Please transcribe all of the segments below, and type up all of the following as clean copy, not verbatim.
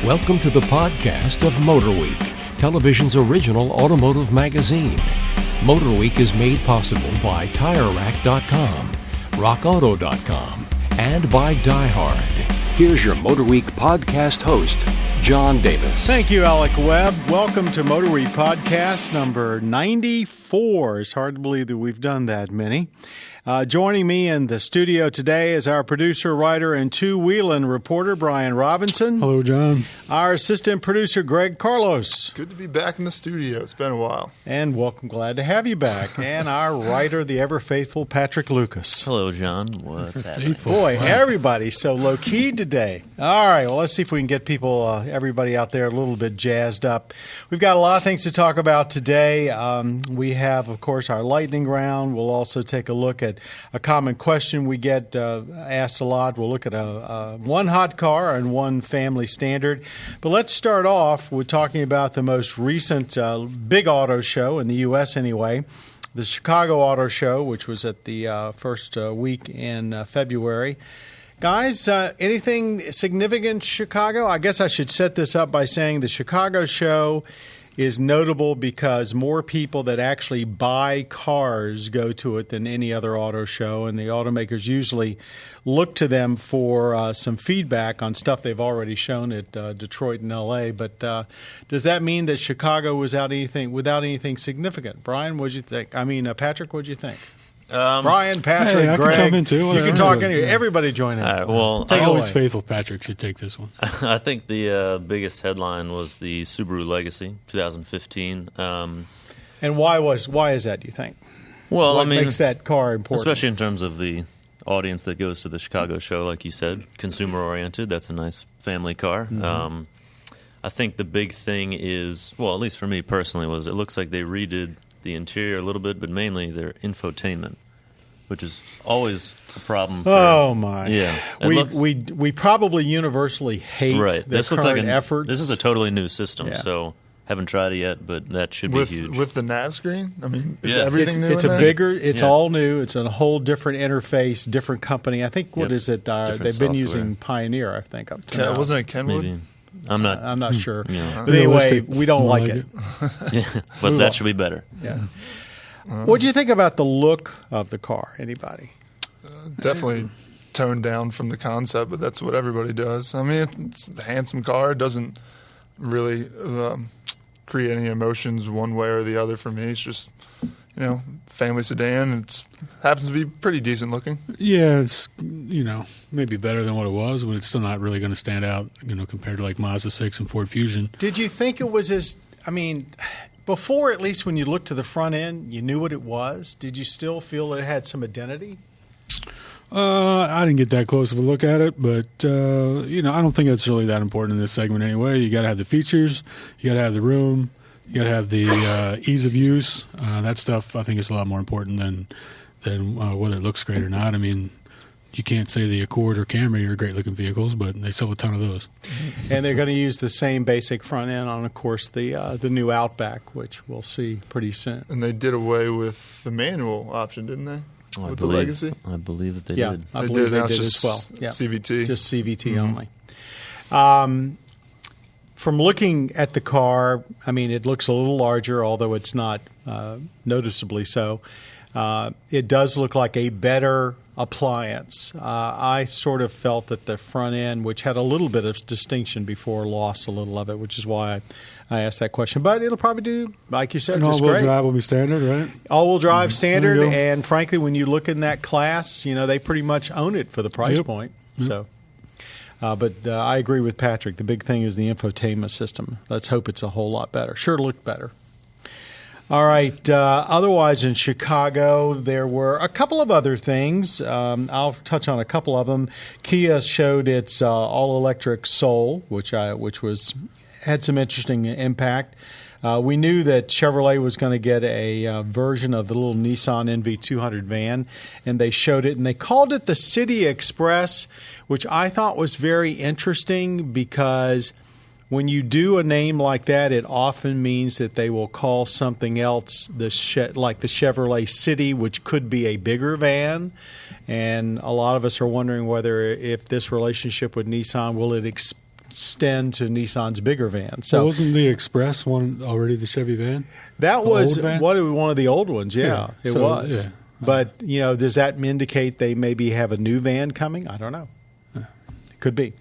Welcome to the podcast of MotorWeek, television's original automotive magazine. MotorWeek is made possible by TireRack.com, RockAuto.com, and by DieHard. Here's your MotorWeek podcast host, John Davis. Thank you, Alec Webb. Welcome to MotorWeek podcast number 94. It's hard to believe that we've done that many. Joining me in the studio today is our producer, writer, and two-wheeling reporter, Brian Robinson. Hello, John. Our assistant producer, Greg Carlos. Good to be back in the studio. It's been a while. And welcome. Glad to have you back. And our writer, the ever-faithful Patrick Lucas. Hello, John. What's happening? Boy, everybody's so low-key today. All right, well, let's see if we can get people, everybody out there a little bit jazzed up. We've got a lot of things to talk about today. We have, of course, our lightning round. We'll also take a look at a common question we get asked a lot. We'll look at one hot car and one family standard. But let's start off with talking about the most recent big auto show in the U.S. anyway, the Chicago Auto Show, which was at the first week in February. Guys, anything significant in Chicago? I guess I should set this up by saying the Chicago show is notable because more people that actually buy cars go to it than any other auto show, and the automakers usually look to them for some feedback on stuff they've already shown at Detroit and L.A. But does that mean that Chicago was without anything significant? Brian, what'd you think? Patrick, what'd you think? Brian, Patrick, I Greg, can jump in too. You can talk anyway. Everybody join in. All right, well, Always faithful Patrick should take this one. I think the biggest headline was the Subaru Legacy 2015. And why is that, do you think? Well, what makes that car important? Especially in terms of the audience that goes to the Chicago show, like you said, consumer-oriented. That's a nice family car. Mm-hmm. I think the big thing is, well, at least for me personally, was it looks like they redid the interior a little bit, but mainly their infotainment, which is always a problem. Oh my! Yeah, we probably universally hate this looks like efforts. This is a totally new system, so haven't tried it yet, but that should be huge. With the nav screen, is everything new? It's it's all new. It's a whole different interface, different company. I think is it? They've been using Pioneer, I think. Up to now. Wasn't it Kenwood? Maybe. I'm not sure. Yeah. But anyway, we don't like it. Yeah, but that should be better. Yeah. What do you think about the look of the car? Anybody? Definitely toned down from the concept, but that's what everybody does. It's a handsome car. It doesn't really create any emotions one way or the other for me. It's just, family sedan. It happens to be pretty decent looking. Yeah, it's, maybe better than what it was, but it's still not really going to stand out, compared to like Mazda 6 and Ford Fusion. Did you think it was before, at least when you looked to the front end, you knew what it was? Did you still feel it had some identity? I didn't get that close of a look at it, but, I don't think that's really that important in this segment anyway. You got to have the features, you got to have the room, you got to have the ease of use. That stuff I think is a lot more important than whether it looks great or not. You can't say the Accord or Camry are great-looking vehicles, but they sell a ton of those. And they're going to use the same basic front end on, of course, the new Outback, which we'll see pretty soon. And they did away with the manual option, didn't they? With the Legacy? I believe that they did. I believe they did as well. Yeah. CVT. Just CVT only. From looking at the car, it looks a little larger, although it's not noticeably so. It does look like a better appliance. I sort of felt that the front end, which had a little bit of distinction before, lost a little of it, which is why I asked that question. But it'll probably do, like you said, and just great. All-wheel drive will be standard, right? All-wheel drive standard, and frankly, when you look in that class, they pretty much own it for the price point. Yep. So, but I agree with Patrick. The big thing is the infotainment system. Let's hope it's a whole lot better. Sure looked better. All right. Otherwise, in Chicago, there were a couple of other things. I'll touch on a couple of them. Kia showed its all-electric Soul, which had some interesting impact. We knew that Chevrolet was going to get a version of the little Nissan NV200 van, and they showed it, and they called it the City Express, which I thought was very interesting because when you do a name like that, it often means that they will call something else like the Chevrolet City, which could be a bigger van. And a lot of us are wondering whether if this relationship with Nissan, will it extend to Nissan's bigger van. So wasn't the Express one already the Chevy van? that The was old van? one of the old ones. Yeah, it So, was. yeah. But does that indicate they maybe have a new van coming? I don't know. Could be.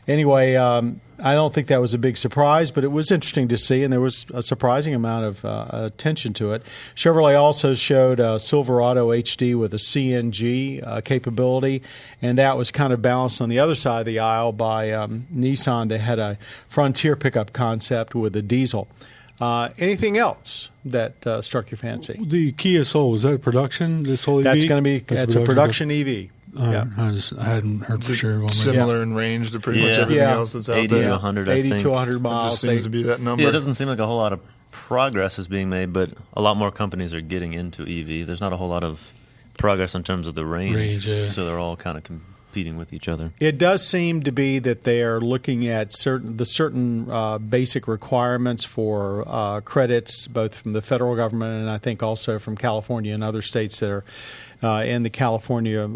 Anyway, I don't think that was a big surprise, but it was interesting to see, and there was a surprising amount of attention to it. Chevrolet also showed a Silverado HD with a CNG capability, and that was kind of balanced on the other side of the aisle by Nissan. They had a Frontier pickup concept with a diesel. Anything else that struck your fancy? The Kia Soul, is that a production? This whole EV? That's going to be That's a production EV. Yeah. I hadn't heard for sure. Similar in range to pretty much everything else that's out 80 there. to 100, I 80 think. to 100 It miles. just seems to be that number. Yeah, it doesn't seem like a whole lot of progress is being made, but a lot more companies are getting into EV. There's not a whole lot of progress in terms of the range, so they're all kind of competing with each other. It does seem to be that they are looking at certain basic requirements for credits, both from the federal government and I think also from California and other states that are in the California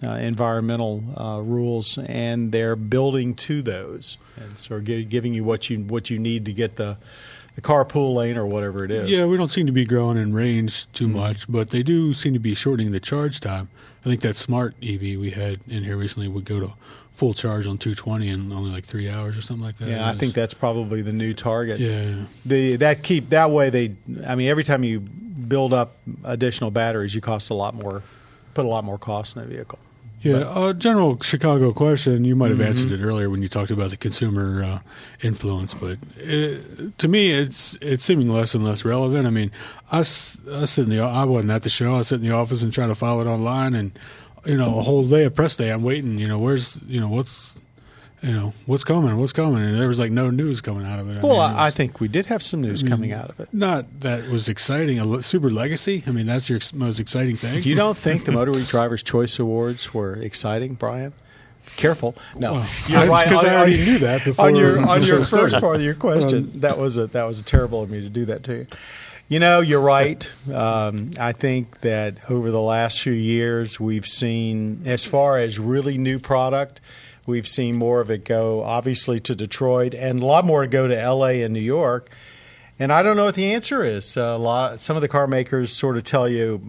environmental rules, and they're building to those and sort of giving you what you need to get the carpool lane or whatever it is. Yeah, we don't seem to be growing in range too much, but they do seem to be shortening the charge time. I think that Smart EV we had in here recently would go to full charge on 220 in only like 3 hours or something like that. Yeah, I think that's probably the new target. Yeah. That way every time you build up additional batteries, you put a lot more cost in the vehicle. Yeah, general Chicago question. You might have answered it earlier when you talked about the consumer influence, but to me, it's seeming less and less relevant. I mean, I wasn't at the show. I sit in the office and try to follow it online, and a whole day of press day, I'm waiting. What's coming, and there was like no news coming out of it. I think we did have some news coming out of it. Not that was exciting. A super legacy. I mean, that's your most exciting thing. You don't think the MotorWeek Drivers' Choice Awards were exciting, Brian? Careful. No, Well, you're right. because I already knew that before. On your first part of your question, that was terrible of me to do that to you. You're right. I think that over the last few years, we've seen, as far as really new product, we've seen more of it go, obviously, to Detroit, and a lot more go to L.A. and New York. And I don't know what the answer is. Some of the car makers sort of tell you,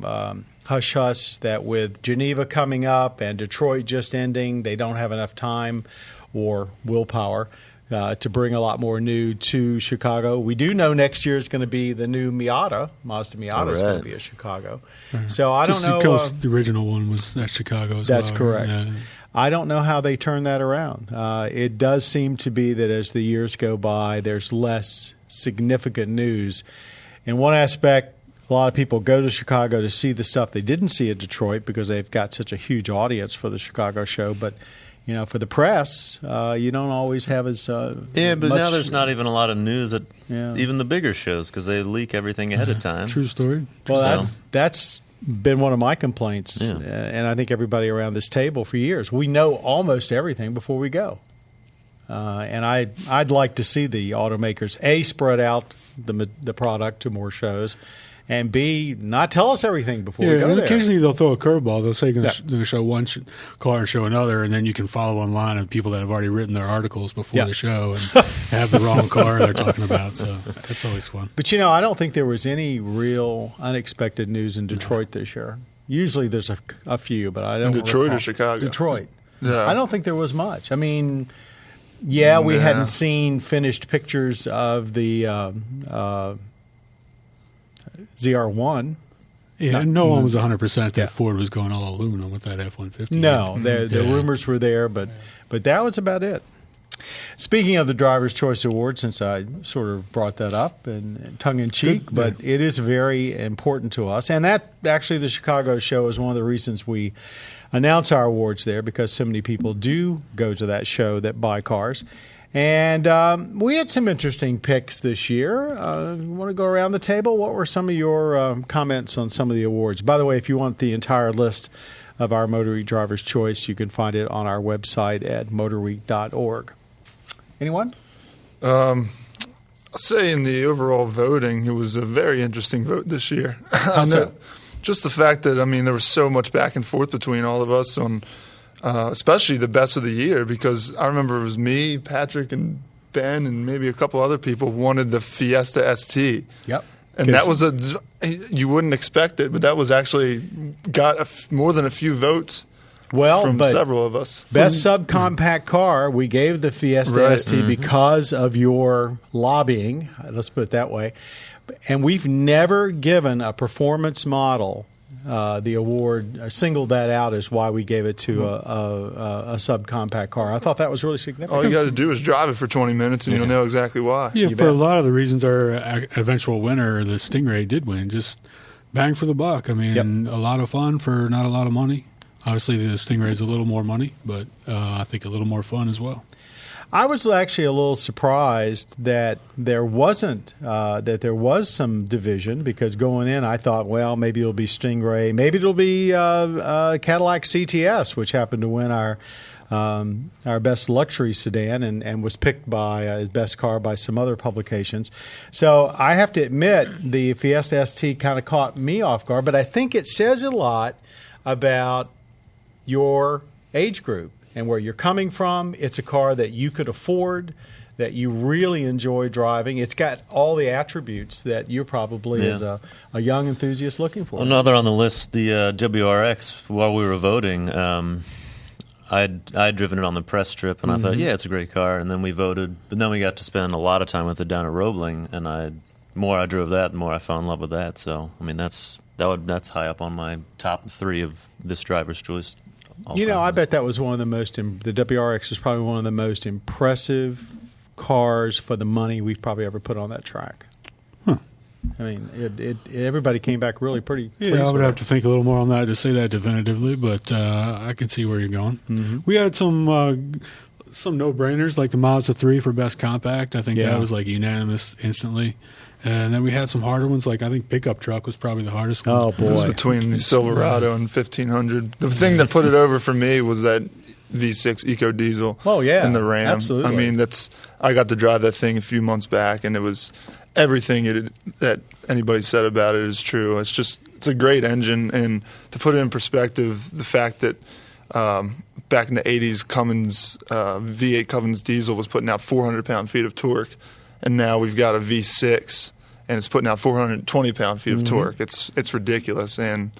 hush-hush, that with Geneva coming up and Detroit just ending, they don't have enough time or willpower to bring a lot more new to Chicago. We do know next year is going to be the new Mazda Miata is going to be at Chicago. So I don't know. Because the original one was at Chicago as well. That's correct. Yeah. I don't know how they turn that around. It does seem to be that as the years go by, there's less significant news. In one aspect, a lot of people go to Chicago to see the stuff they didn't see at Detroit because they've got such a huge audience for the Chicago show. But for the press, you don't always have as but much. now there's not even a lot of news at even the bigger shows because they leak everything ahead of time. True story. Well, that's been one of my complaints, and I think everybody around this table for years. We know almost everything before we go, and I'd like to see the automakers spread out the product to more shows, and B, not tell us everything before we go and there. occasionally they'll throw a curveball. They'll say they're going to show one car and show another, and then you can follow online of people that have already written their articles before the show and have the wrong car they're talking about. So that's always fun. But I don't think there was any real unexpected news in Detroit this year. Usually there's a few, but I don't. In Detroit recall. or Chicago? Detroit. Yeah. I don't think there was much. I mean, we hadn't seen finished pictures of the ZR1. Yeah, no one was 100% that Ford was going all aluminum with that F-150. No, the rumors were there, but that was about it. Speaking of the Driver's Choice Award, since I sort of brought that up and tongue-in-cheek, but it is very important to us. And that actually the Chicago show is one of the reasons we announce our awards there, because so many people do go to that show that buy cars. And we had some interesting picks this year. You want to go around the table? What were some of your comments on some of the awards? By the way, if you want the entire list of our MotorWeek Driver's Choice, you can find it on our website at motorweek.org. Anyone? I'll say in the overall voting, it was a very interesting vote this year. How so? Just the fact that, there was so much back and forth between all of us on especially the best of the year, because I remember it was me, Patrick, and Ben, and maybe a couple other people wanted the Fiesta ST. Yep. And that was you wouldn't expect it, but that was actually got more than a few votes from several of us. Best subcompact car, we gave the Fiesta ST because of your lobbying. Let's put it that way. And we've never given a performance model the award, singled that out as why we gave it to a subcompact car. I thought that was really significant. All you got to do is drive it for 20 minutes, and you'll know exactly why. Yeah, for a lot of the reasons our eventual winner, the Stingray, did win. Just bang for the buck. I mean, a lot of fun for not a lot of money. Obviously, the Stingray is a little more money, but I think a little more fun as well. I was actually a little surprised that there wasn't that there was some division, because going in I thought, well, maybe it'll be Stingray, maybe it'll be Cadillac CTS, which happened to win our best luxury sedan and was picked by as best car by some other publications. So I have to admit the Fiesta ST kind of caught me off guard, but I think it says a lot about your age group and where you're coming from. It's a car that you could afford, that you really enjoy driving. It's got all the attributes that you're probably, as a young enthusiast, looking for. Another on the list, the WRX, while we were voting, I'd driven it on the press trip, and I thought, yeah, it's a great car. And then we voted, but then we got to spend a lot of time with it down at Roebling, and the more I drove that, the more I fell in love with that. So, I mean, that's high up on my top 3 of this driver's choice. I bet that was one of the most. The WRX is probably one of the most impressive cars for the money we've probably ever put on that track. Huh. I mean, everybody came back really pretty. Yeah, I would have to think a little more on that to say that definitively, but I can see where you're going. Mm-hmm. We had some no-brainers, like the Mazda 3 for best compact. I think that was like unanimous instantly. And then we had some harder ones, like I think pickup truck was probably the hardest one. Oh, boy. It was between the Silverado and 1500. The thing that put it over for me was that V6 Eco Diesel. Oh, yeah. And the Ram. Absolutely. I mean, I got to drive that thing a few months back, and it was everything that anybody said about it is true. It's a great engine, and to put it in perspective, the fact that back in the 80s, Cummins V8 Cummins diesel was putting out 400 pound-feet of torque, and now we've got a V6 and it's putting out 420 pound-feet of torque. It's ridiculous, and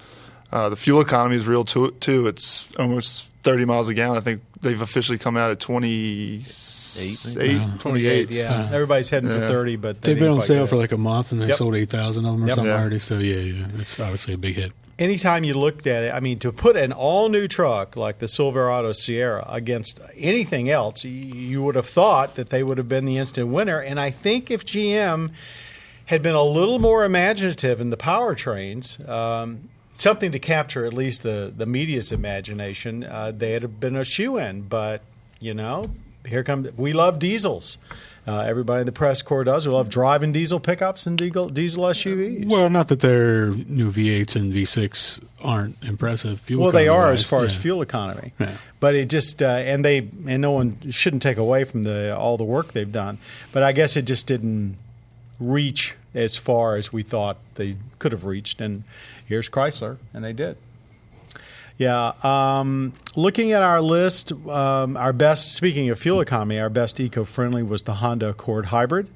the fuel economy is real too. It's almost 30 miles a gallon. I think they've officially come out at 28. Yeah. Everybody's heading for 30, but they've been on sale for like a month, and they sold 8,000 of them or something already. So it's obviously a big hit. Anytime you looked at it, I mean, to put an all-new truck like the Silverado Sierra against anything else, you would have thought that they would have been the instant winner. And I think if GM had been a little more imaginative in the powertrains, something to capture at least the media's imagination, they'd have been a shoe-in. But, here comes – we love diesels. Everybody in the press corps does. We love driving diesel pickups and diesel SUVs. Well, not that their new V8s and V6 aren't impressive fuel economy. Well, they are as far as fuel economy. Yeah. But it just and no one shouldn't take away from all the work they've done. But I guess it just didn't reach as far as we thought they could have reached. And here's Chrysler, and they did. Yeah. Looking at our list, our best, speaking of fuel economy, our best eco-friendly was the Honda Accord Hybrid,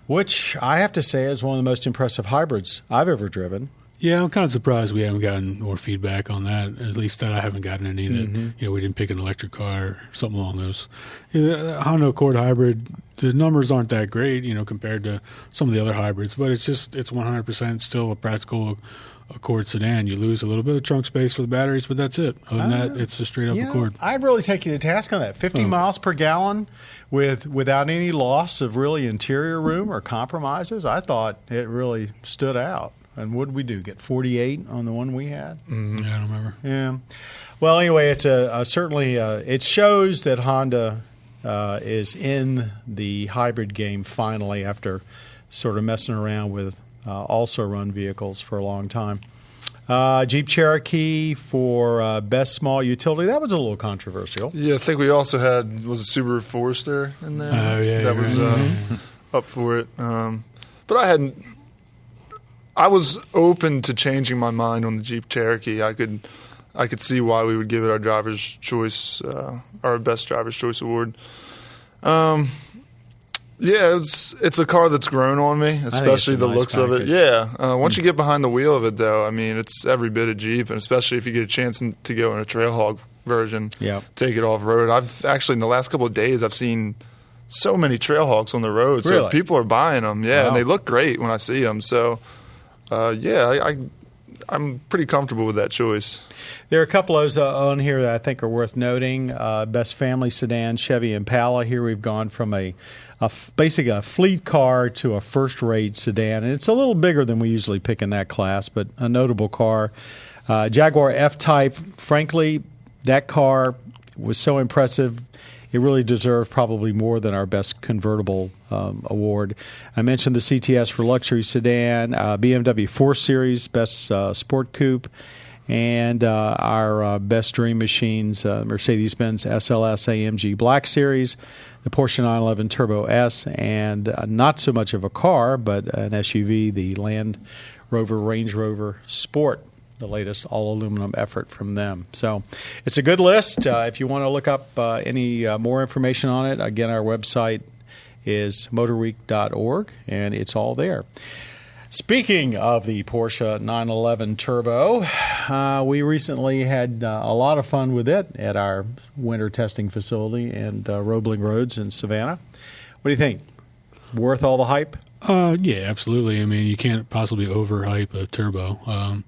which I have to say is one of the most impressive hybrids I've ever driven. Yeah, I'm kind of surprised we haven't gotten more feedback on that, at least that I haven't gotten any that, we didn't pick an electric car or something along those. The Honda Accord Hybrid, the numbers aren't that great, compared to some of the other hybrids, but it's 100% still a practical Accord sedan. You lose a little bit of trunk space for the batteries, but that's it. Other than that, it's a straight up Accord. I'd really take you to task on that. 50 miles per gallon without any loss of really interior room or compromises. I thought it really stood out. And what did we do? Get 48 on the one we had? Mm-hmm. Yeah, I don't remember. Yeah. Well, anyway, it's certainly it shows that Honda is in the hybrid game finally after sort of messing around with also-run vehicles for a long time. Jeep Cherokee for best small utility. That was a little controversial. Yeah, I think we also was a Subaru Forester in there. Oh, yeah. That was up for it. But I was open to changing my mind on the Jeep Cherokee. I could I could see why we would give it our driver's choice, our best driver's choice award. Yeah, it's a car that's grown on me, especially the looks of it. Yeah, once you get behind the wheel of it, though, I mean, it's every bit a Jeep, and especially if you get a chance to go in a Trailhawk version, take it off road. I've actually in the last couple of days I've seen so many Trailhawks on the road, so people are buying them. Yeah, and they look great when I see them. So, I'm pretty comfortable with that choice. There are a couple of those on here that I think are worth noting. Best family sedan, Chevy Impala. Here we've gone from basically a fleet car to a first-rate sedan. And it's a little bigger than we usually pick in that class, but a notable car. Jaguar F-Type, frankly, that car was so impressive. It really deserved probably more than our best convertible award. I mentioned the CTS for luxury sedan, BMW 4 Series, best sport coupe, and our best dream machines, Mercedes-Benz SLS AMG Black Series, the Porsche 911 Turbo S, and not so much of a car, but an SUV, the Land Rover Range Rover Sport, the latest all-aluminum effort from them. So it's a good list. If you want to look up any more information on it, again, our website is motorweek.org, and it's all there. Speaking of the Porsche 911 Turbo, we recently had a lot of fun with it at our winter testing facility and Roebling Roads in Savannah. What do you think? Worth all the hype? Yeah, absolutely. I mean, you can't possibly overhype a turbo.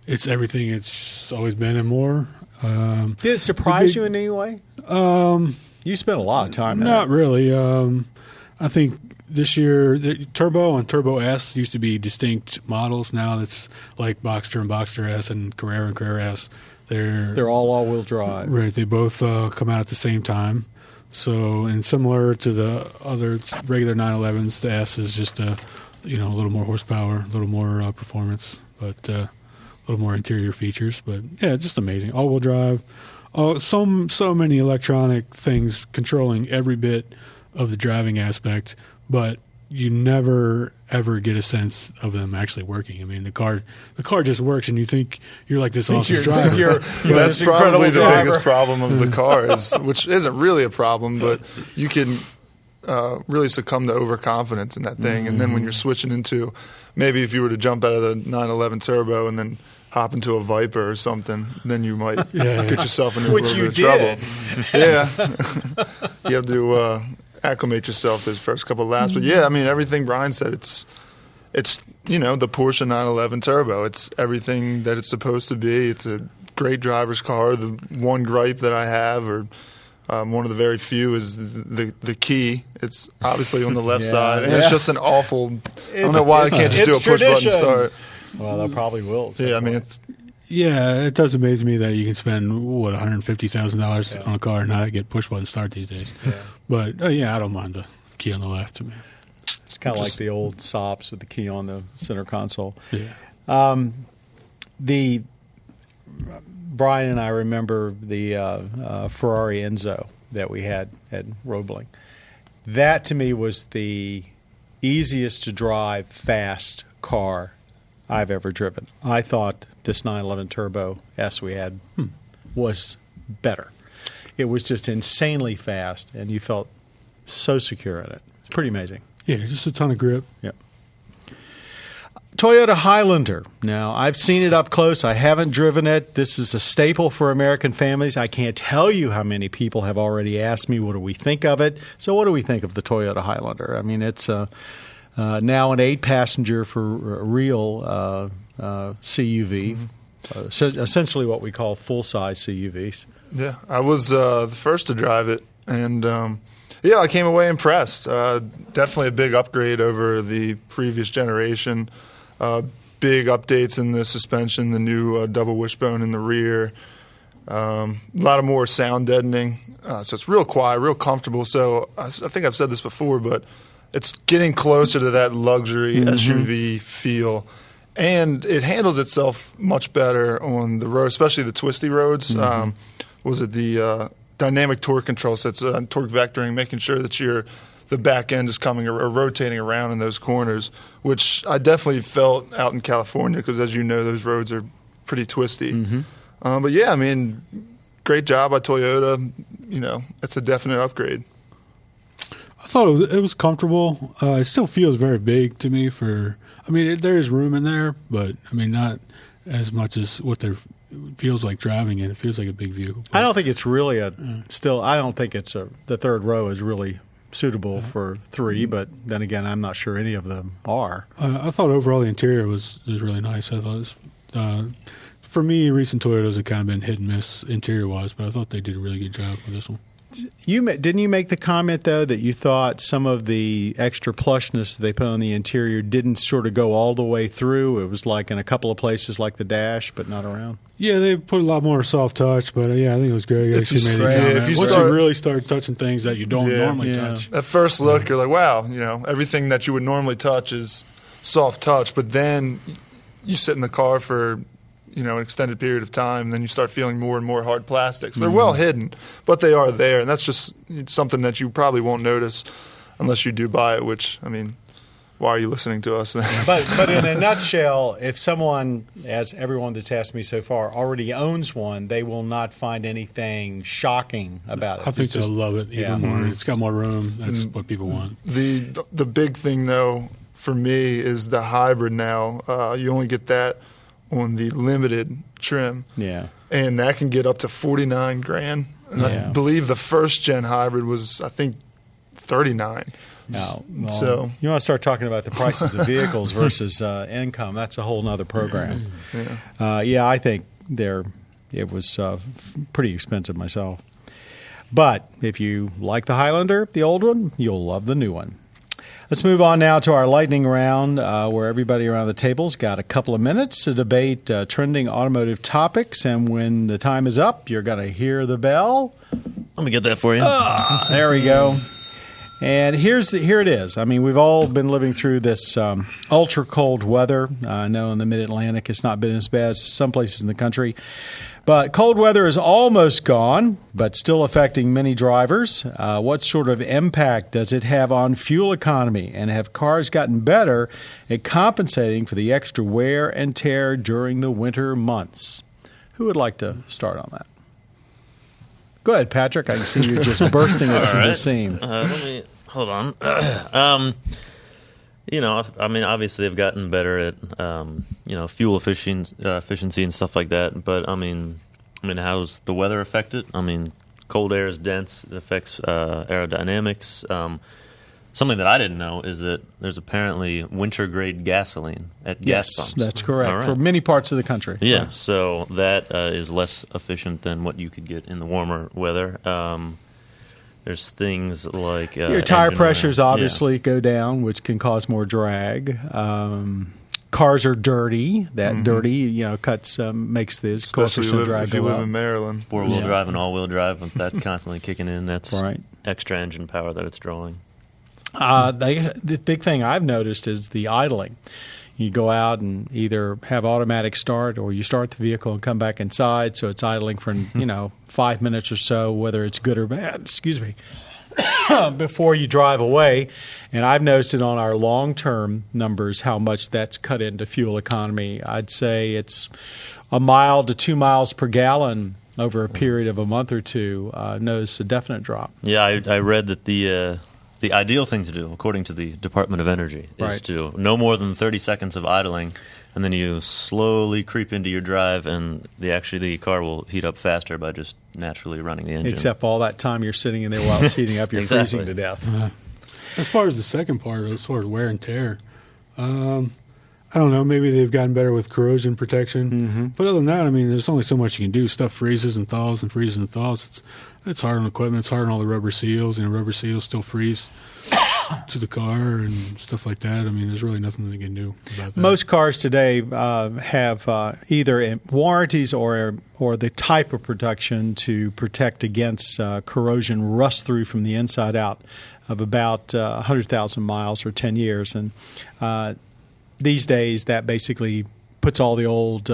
It's everything it's always been and more. Did it surprise you in any way? You spent a lot of time. Not really. I think this year, the Turbo and Turbo S used to be distinct models. Now it's like Boxster and Boxster S and Carrera S. They're all-wheel drive. Right. They both come out at the same time. So, and similar to the other regular 911s, the S is just a little more horsepower, a little more performance, but a little more interior features. But yeah, just amazing. All-wheel drive. So many electronic things controlling every bit of the driving aspect, but you never ever get a sense of them actually working. I mean, the car just works, and you think you're like this awesome driver. That's probably the biggest problem of the car, which isn't really a problem, but you can really succumb to overconfidence in that thing. And then when you're switching into, maybe if you were to jump out of the 911 Turbo and then hop into a Viper or something, then you might get yourself into a little bit of trouble. Yeah. You have to acclimate yourself those first couple of laps. But yeah, I mean, everything Brian said, it's the Porsche 911 Turbo. It's everything that it's supposed to be. It's a great driver's car. The one gripe that I have, or one of the very few, is the key. It's obviously on the left side, and it's just an awful. I don't know why they can't just do a push button start. Well, they probably will. Yeah, I mean, it does amaze me that you can spend $150,000 on a car and not get push button start these days. Yeah. But I don't mind the key on the left. It's kind of like the old Sops with the key on the center console. Yeah. Brian and I remember the Ferrari Enzo that we had at Roebling. That to me was the easiest to drive fast car I've ever driven. I thought this 911 Turbo S we had was better. It was just insanely fast, and you felt so secure in it. It's pretty amazing. Yeah, just a ton of grip. Yep. Toyota Highlander. Now, I've seen it up close. I haven't driven it. This is a staple for American families. I can't tell you how many people have already asked me, what do we think of it? So what do we think of the Toyota Highlander? I mean, it's now an 8-passenger for CUV, essentially what we call full-size CUVs. Yeah, I was the first to drive it, and I came away impressed. Definitely a big upgrade over the previous generation. Big updates in the suspension, the new double wishbone in the rear, a lot of more sound deadening. So it's real quiet, real comfortable. So I think I've said this before, but it's getting closer to that luxury SUV feel. And it handles itself much better on the road, especially the twisty roads. Was it the dynamic torque control? So it's torque vectoring, making sure that the back end is coming or rotating around in those corners, which I definitely felt out in California because, as you know, those roads are pretty twisty. But yeah, I mean, great job by Toyota. It's a definite upgrade. I thought it was comfortable. It still feels very big to me. There is room in there, but not as much as what there feels like driving in. It feels like a big vehicle. I don't think it's really I don't think the third row is really suitable for three, but then again, I'm not sure any of them are. I thought overall the interior was really nice. I thought for me, recent Toyotas have kind of been hit and miss interior-wise, but I thought they did a really good job with this one. Didn't you make the comment, though, that you thought some of the extra plushness they put on the interior didn't sort of go all the way through? It was like in a couple of places like the dash, but not around? Yeah, they put a lot more soft touch, but I think it was Greg actually made a comment. Once you really start touching things that you don't normally touch. At first look, you're like, wow, everything that you would normally touch is soft touch, but then you sit in the car for an extended period of time, and then you start feeling more and more hard plastics. They're well hidden, but they are there, and that's just something that you probably won't notice unless you do buy it, which, why are you listening to us then? But in a nutshell, if someone, as everyone that's asked me so far, already owns one, they will not find anything shocking about it. I think they'll love it even more. It's got more room. That's what people want. The big thing, though, for me is the hybrid now. You only get that on the limited trim. Yeah. And that can get up to $49,000. And I believe the first gen hybrid was, I think, $39,000. So you want to start talking about the prices of vehicles versus income. That's a whole nother program. I think it was pretty expensive myself. But if you like the Highlander, the old one, you'll love the new one. Let's move on now to our lightning round, where everybody around the table's got a couple of minutes to debate trending automotive topics. And when the time is up, you're going to hear the bell. Let me get that for you. There we go. And here it is. We've all been living through this ultra cold weather. I know in the Mid-Atlantic it's not been as bad as some places in the country. But cold weather is almost gone, but still affecting many drivers. What sort of impact does it have on fuel economy? And have cars gotten better at compensating for the extra wear and tear during the winter months? Who would like to start on that? Go ahead, Patrick. I can see you just bursting at the seam. Let me hold on. Obviously they've gotten better at, fuel efficiency and stuff like that. But how does the weather affect it? Cold air is dense. It affects aerodynamics. Something that I didn't know is that there's apparently winter-grade gasoline at gas pumps. Yes, that's correct, for many parts of the country. Yeah, right. So that is less efficient than what you could get in the warmer weather. There's things like your tire pressures obviously go down, which can cause more drag. Cars are dirty. That dirty, cuts makes this coefficient of drag if you go live up. in Maryland. Four-wheel drive and all-wheel drive, with that constantly kicking in, that's right. Extra engine power that it's drawing. The big thing I've noticed is the idling. You go out and either have automatic start or you start the vehicle and come back inside, so it's idling for 5 minutes or so, whether it's good or bad. Before you drive away. And I've noticed it on our long-term numbers how much that's cut into fuel economy. I'd say it's 1 mile to 2 miles per gallon over a period of a month or two. Notice a definite drop. Yeah, I read that the ideal thing to do, according to the Department of Energy, is to no more than 30 seconds of idling, and then you slowly creep into your drive, and the car will heat up faster by just naturally running the engine. Except all that time you're sitting in there while it's heating up, you're freezing to death. As far as the second part, as far as wear and tear, I don't know. Maybe they've gotten better with corrosion protection. But other than that, there's only so much you can do. Stuff freezes and thaws and freezes and thaws. It's hard on equipment. It's hard on all the rubber seals. Rubber seals still freeze to the car and stuff like that. There's really nothing they can do about that. Most cars today have either warranties or the type of protection to protect against corrosion rust through from the inside out of about 100,000 miles or 10 years. And these days, that basically puts all the old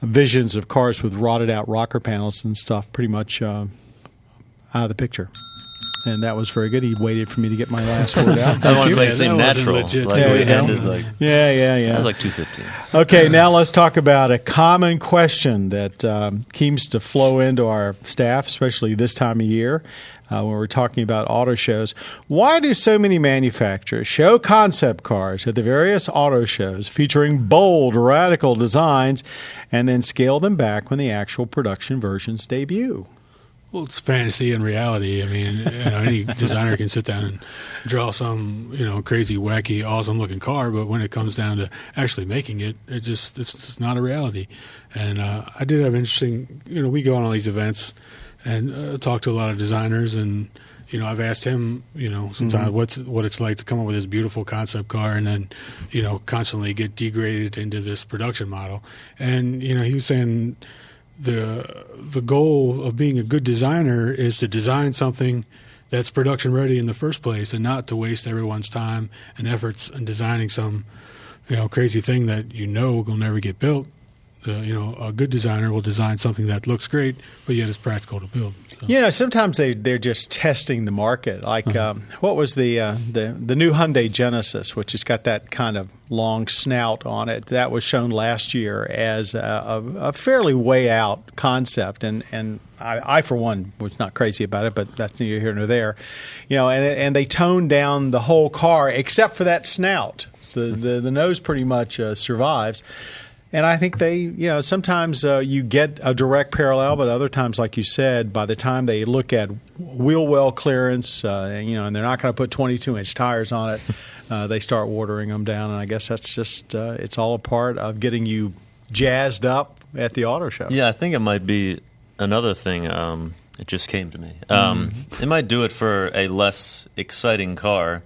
visions of cars with rotted out rocker panels and stuff pretty much out of the picture. And that was very good. He waited for me to get my last word out. I want to make it That seem wasn't natural. legit. Like There we you go. ended like Yeah. that was like 2:15. Okay, now let's talk about a common question that seems to flow into our staff, especially this time of year when we're talking about auto shows. Why do so many manufacturers show concept cars at the various auto shows featuring bold, radical designs and then scale them back when the actual production versions debut? Well, it's fantasy and reality. I mean, any designer can sit down and draw some, crazy, wacky, awesome-looking car, but when it comes down to actually making it, it's just not a reality. And I did have interesting, we go on all these events and talk to a lot of designers, and I've asked him, sometimes what it's like to come up with this beautiful concept car and then, constantly get degraded into this production model. And he was saying the goal of being a good designer is to design something that's production ready in the first place, and not to waste everyone's time and efforts in designing some crazy thing that will never get built. A good designer will design something that looks great, but yet is practical to build. So. Sometimes they're just testing the market. Like what was the new Hyundai Genesis, which has got that kind of long snout on it? That was shown last year as a fairly way out concept, and I for one was not crazy about it, but that's neither here nor there. And they toned down the whole car except for that snout. So the nose pretty much survives. And I think they, sometimes you get a direct parallel, but other times, like you said, by the time they look at wheel well clearance, and they're not going to put 22-inch tires on it, they start watering them down. And I guess that's just, it's all a part of getting you jazzed up at the auto show. Yeah, I think it might be another thing. It just came to me. They might do it for a less exciting car.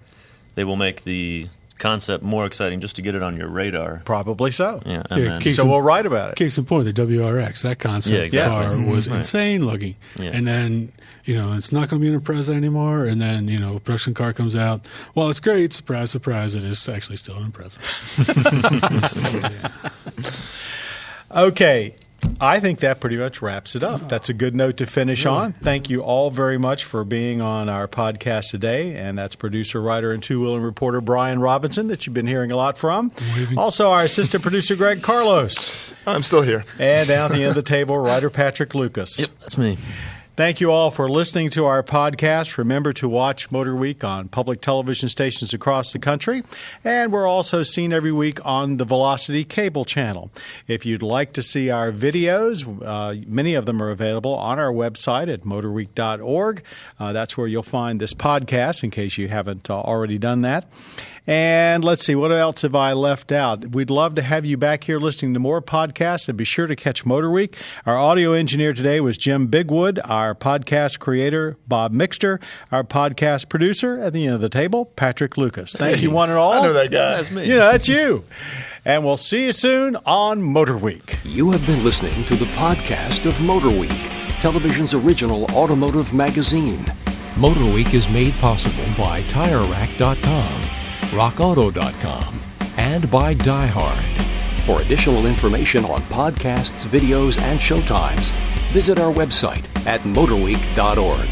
They will make the concept more exciting just to get it on your radar. Probably so. Yeah, So we'll write about it. Case in point, the WRX, that concept car was insane looking. Yeah. And then, it's not going to be an Impreza anymore. And then, the production car comes out. Well, it's great. Surprise, surprise. It is actually still an Impreza. Okay. I think that pretty much wraps it up. That's a good note to finish on. Thank you all very much for being on our podcast today. And that's producer, writer, and two-wheeling reporter Brian Robinson that you've been hearing a lot from. Also, our assistant producer, Greg Carlos. I'm still here. And down at the end of the table, writer Patrick Lucas. Yep, that's me. Thank you all for listening to our podcast. Remember to watch MotorWeek on public television stations across the country. And we're also seen every week on the Velocity cable channel. If you'd like to see our videos, many of them are available on our website at MotorWeek.org. That's where you'll find this podcast in case you haven't already done that. And let's see, what else have I left out? We'd love to have you back here listening to more podcasts, and be sure to catch MotorWeek. Our audio engineer today was Jim Bigwood, our podcast creator, Bob Mixter, our podcast producer at the end of the table, Patrick Lucas. Thank you, one and all. I know that guy. That's me. That's you. And we'll see you soon on MotorWeek. You have been listening to the podcast of MotorWeek, television's original automotive magazine. MotorWeek is made possible by TireRack.com, RockAuto.com, and by Die Hard. For additional information on podcasts, videos, and showtimes, visit our website at MotorWeek.org.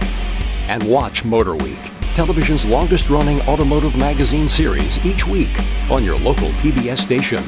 And watch MotorWeek, television's longest-running automotive magazine series each week on your local PBS station.